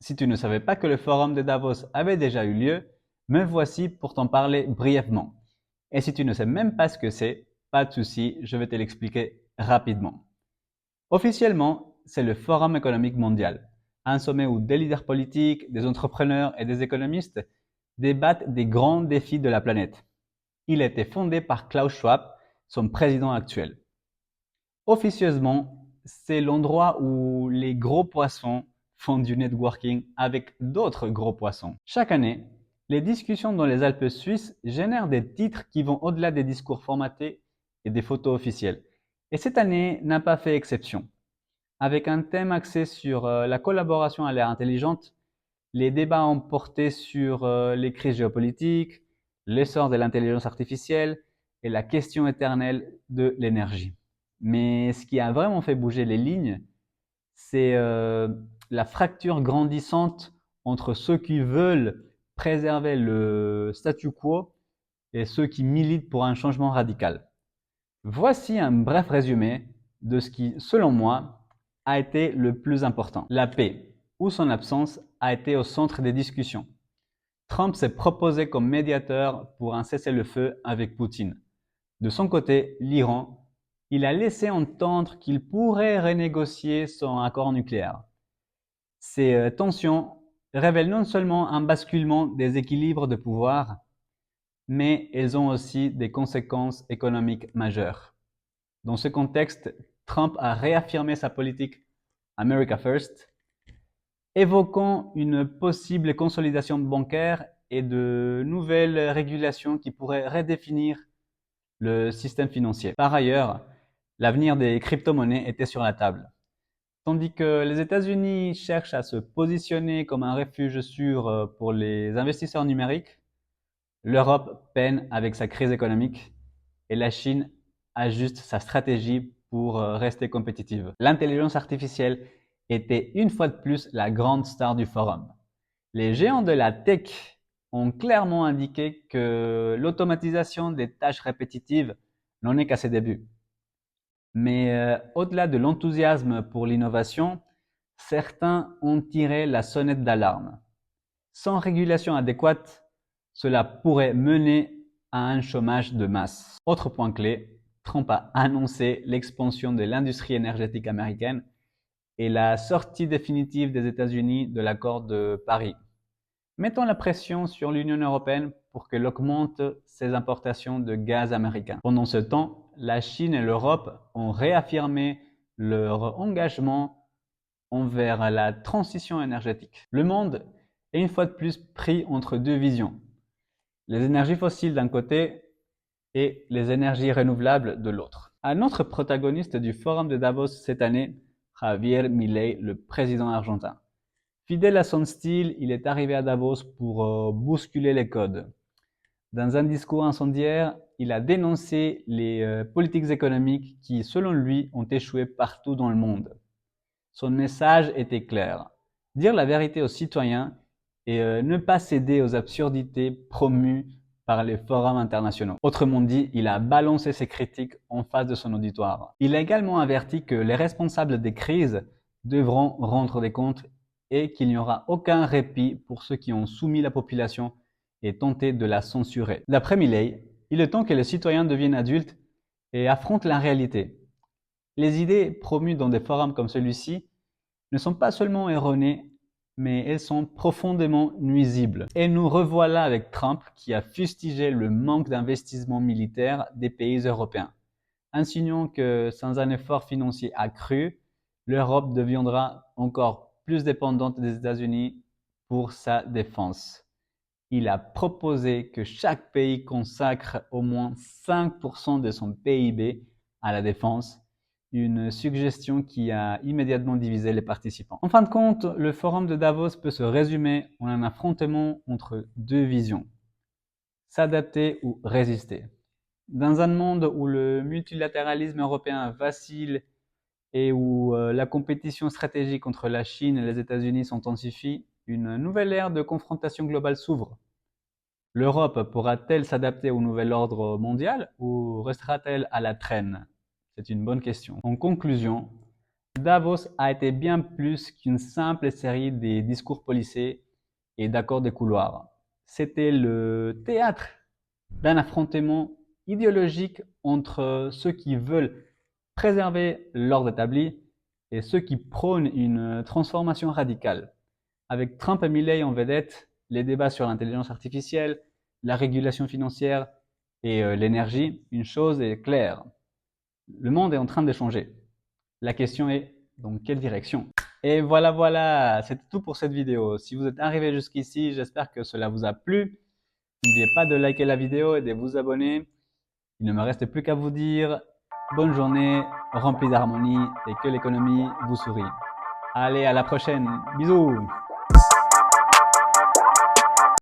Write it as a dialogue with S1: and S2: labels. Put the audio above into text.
S1: Si tu ne savais pas que le forum de Davos avait déjà eu lieu, me voici pour t'en parler brièvement. Et si tu ne sais même pas ce que c'est, pas de souci, je vais te l'expliquer rapidement. Officiellement, c'est le Forum économique mondial, un sommet où des leaders politiques, des entrepreneurs et des économistes débattent des grands défis de la planète. Il a été fondé par Klaus Schwab, son président actuel. Officieusement, c'est l'endroit où les gros poissons font du networking avec d'autres gros poissons. Chaque année, les discussions dans les Alpes suisses génèrent des titres qui vont au-delà des discours formatés et des photos officielles. Et cette année n'a pas fait exception. Avec un thème axé sur la collaboration à l'ère intelligente, les débats ont porté sur les crises géopolitiques, l'essor de l'intelligence artificielle et la question éternelle de l'énergie. Mais ce qui a vraiment fait bouger les lignes, c'est la fracture grandissante entre ceux qui veulent préserver le statu quo et ceux qui militent pour un changement radical. Voici un bref résumé de ce qui, selon moi, a été le plus important. La paix, ou son absence, a été au centre des discussions. Trump s'est proposé comme médiateur pour un cessez-le-feu avec Poutine. De son côté, l'Iran, il a laissé entendre qu'il pourrait renégocier son accord nucléaire. Ces tensions révèlent non seulement un basculement des équilibres de pouvoir, mais elles ont aussi des conséquences économiques majeures. Dans ce contexte, Trump a réaffirmé sa politique America First, évoquant une possible consolidation bancaire et de nouvelles régulations qui pourraient redéfinir le système financier. Par ailleurs, l'avenir des crypto-monnaies était sur la table. Tandis que les États-Unis cherchent à se positionner comme un refuge sûr pour les investisseurs numériques, l'Europe peine avec sa crise économique et la Chine ajuste sa stratégie pour rester compétitive. L'intelligence artificielle était une fois de plus la grande star du forum. Les géants de la tech ont clairement indiqué que l'automatisation des tâches répétitives n'en est qu'à ses débuts. Mais au-delà de l'enthousiasme pour l'innovation, certains ont tiré la sonnette d'alarme. Sans régulation adéquate, cela pourrait mener à un chômage de masse. Autre point clé, Trump a annoncé l'expansion de l'industrie énergétique américaine et la sortie définitive des États-Unis de l'accord de Paris, mettant la pression sur l'Union européenne pour qu'elle augmente ses importations de gaz américain. Pendant ce temps, la Chine et l'Europe ont réaffirmé leur engagement envers la transition énergétique. Le monde est une fois de plus pris entre deux visions. Les énergies fossiles d'un côté et les énergies renouvelables de l'autre. Un autre protagoniste du forum de Davos cette année, Javier Milei, le président argentin. Fidèle à son style, il est arrivé à Davos pour bousculer les codes. Dans un discours incendiaire, il a dénoncé les politiques économiques qui, selon lui, ont échoué partout dans le monde. Son message était clair. Dire la vérité aux citoyens et ne pas céder aux absurdités promues par les forums internationaux. Autrement dit, il a balancé ses critiques en face de son auditoire. Il a également averti que les responsables des crises devront rendre des comptes et qu'il n'y aura aucun répit pour ceux qui ont soumis la population et tenté de la censurer. D'après Milei, il est temps que les citoyens deviennent adultes et affrontent la réalité. Les idées promues dans des forums comme celui-ci ne sont pas seulement erronées, mais elles sont profondément nuisibles. Et nous revoilà avec Trump qui a fustigé le manque d'investissement militaire des pays européens, insinuant que sans un effort financier accru, l'Europe deviendra encore plus dépendante des États-Unis pour sa défense. Il a proposé que chaque pays consacre au moins 5% de son PIB à la défense, une suggestion qui a immédiatement divisé les participants. En fin de compte, le forum de Davos peut se résumer en un affrontement entre deux visions: s'adapter ou résister. Dans un monde où le multilatéralisme européen vacille et où la compétition stratégique entre la Chine et les États-Unis s'intensifie, une nouvelle ère de confrontation globale s'ouvre. L'Europe pourra-t-elle s'adapter au nouvel ordre mondial ou restera-t-elle à la traîne? C'est une bonne question. En conclusion, Davos a été bien plus qu'une simple série des discours policés et d'accords de couloir. C'était le théâtre d'un affrontement idéologique entre ceux qui veulent préserver l'ordre établi et ceux qui prônent une transformation radicale. Avec Trump et Milley en vedette, les débats sur l'intelligence artificielle, la régulation financière et l'énergie, une chose est claire. Le monde est en train de changer. La question est, dans quelle direction? Et voilà, c'est tout pour cette vidéo. Si vous êtes arrivé jusqu'ici, j'espère que cela vous a plu. N'oubliez pas de liker la vidéo et de vous abonner. Il ne me reste plus qu'à vous dire bonne journée, remplie d'harmonie et que l'économie vous sourit. Allez, à la prochaine. Bisous!